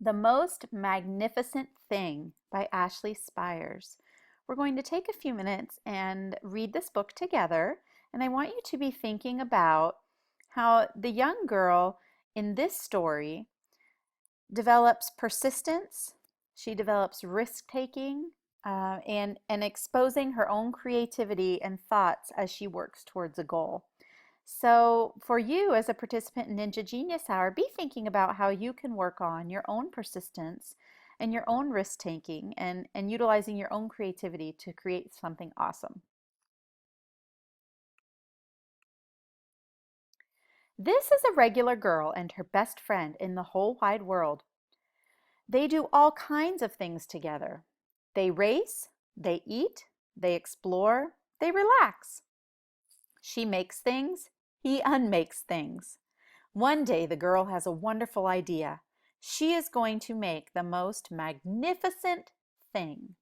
The Most Magnificent Thing by Ashley Spires. We're going to take a few minutes and read this book together, and I want you to be thinking about how the young girl in this story develops persistence, she develops risk-taking, and exposing her own creativity and thoughts as she works towards a goal. So for you as a participant in Ninja Genius Hour, be thinking about how you can work on your own persistence and your own risk taking and utilizing your own creativity to create something awesome. This is a regular girl and her best friend in the whole wide world. They do all kinds of things together. They race, they eat, they explore, they relax. She makes things, he unmakes things. One day the girl has a wonderful idea. She is going to make the most magnificent thing.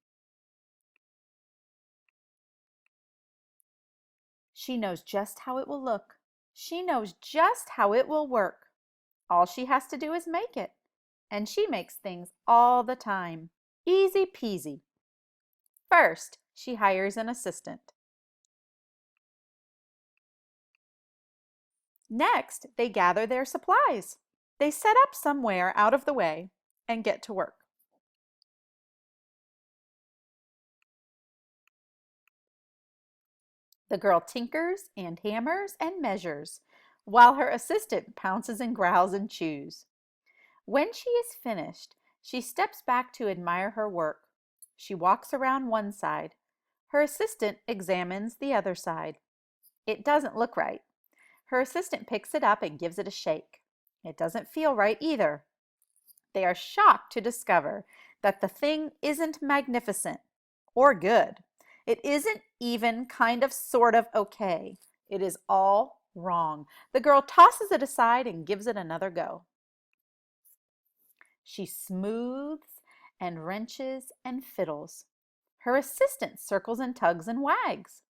She knows just how it will look. She knows just how it will work. All she has to do is make it. And she makes things all the time. Easy peasy. First, she hires an assistant. Next, they gather their supplies. They set up somewhere out of the way and get to work. The girl tinkers and hammers and measures, while her assistant pounces and growls and chews. When she is finished, she steps back to admire her work. She walks around one side. Her assistant examines the other side. It doesn't look right. Her assistant picks it up and gives it a shake. It doesn't feel right either. They are shocked to discover that the thing isn't magnificent or good. It isn't even kind of sort of okay. It is all wrong. The girl tosses it aside and gives it another go. She smooths and wrenches and fiddles. Her assistant circles and tugs and wags.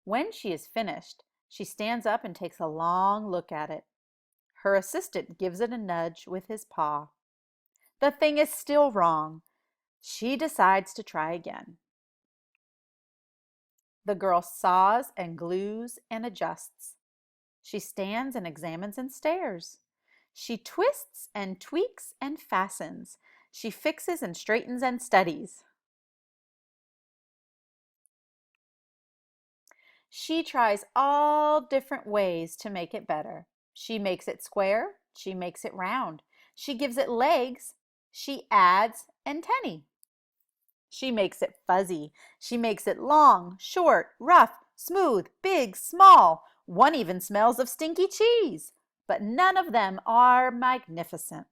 When she is finished, she stands up and takes a long look at it. Her assistant gives it a nudge with his paw. The thing is still wrong. She decides to try again. The girl saws and glues and adjusts. She stands and examines and stares. She twists and tweaks and fastens. She fixes and straightens and studies. She tries all different ways to make it better. She makes it square. She makes it round. She gives it legs. She adds antennae. She makes it fuzzy. She makes it long, short, rough, smooth, big, small. One even smells of stinky cheese. But none of them are magnificent.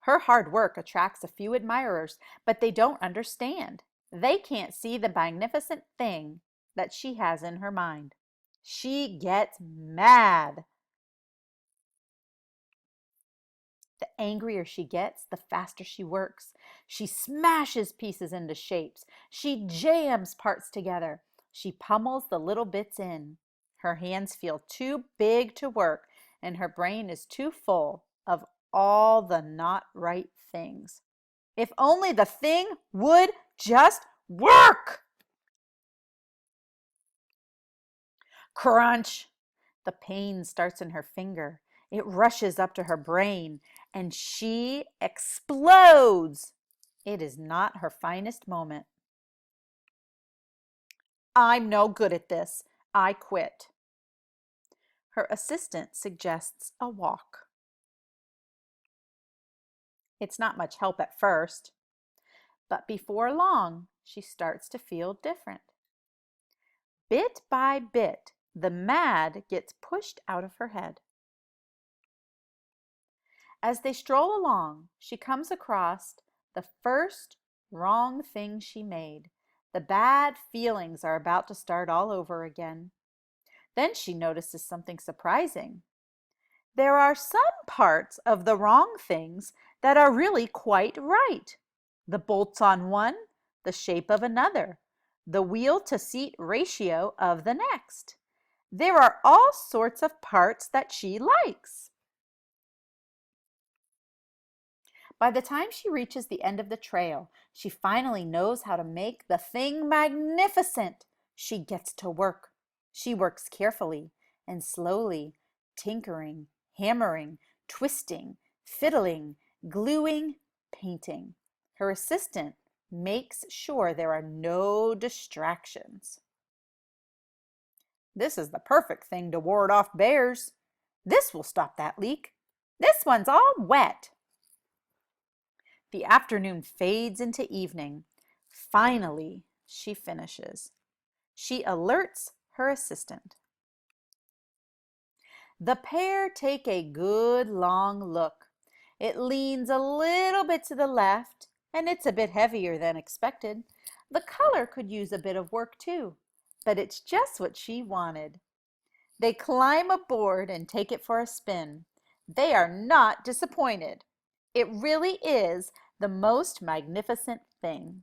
Her hard work attracts a few admirers, but they don't understand. They can't see the magnificent thing that she has in her mind. She gets mad. The angrier she gets, the faster she works. She smashes pieces into shapes. She jams parts together. She pummels the little bits in. Her hands feel too big to work, and her brain is too full of all the not right things. If only the thing would just work! Crunch! The pain starts in her finger. It rushes up to her brain, and she explodes. It is not her finest moment. I'm no good at this. I quit. Her assistant suggests a walk. It's not much help at first, but before long, she starts to feel different. Bit by bit, the mad gets pushed out of her head. As they stroll along, she comes across the first wrong thing she made. The bad feelings are about to start all over again. Then she notices something surprising. There are some parts of the wrong things that are really quite right. The bolts on one, the shape of another, the wheel to seat ratio of the next. There are all sorts of parts that she likes. By the time she reaches the end of the trail, she finally knows how to make the thing magnificent. She gets to work. She works carefully and slowly, tinkering, hammering, twisting, fiddling, gluing, painting. Her assistant makes sure there are no distractions. This is the perfect thing to ward off bears. This will stop that leak. This one's all wet. The afternoon fades into evening. Finally, she finishes. She alerts her assistant. The pair take a good long look. It leans a little bit to the left, and it's a bit heavier than expected. The color could use a bit of work too, but it's just what she wanted. They climb aboard and take it for a spin. They are not disappointed. It really is the most magnificent thing.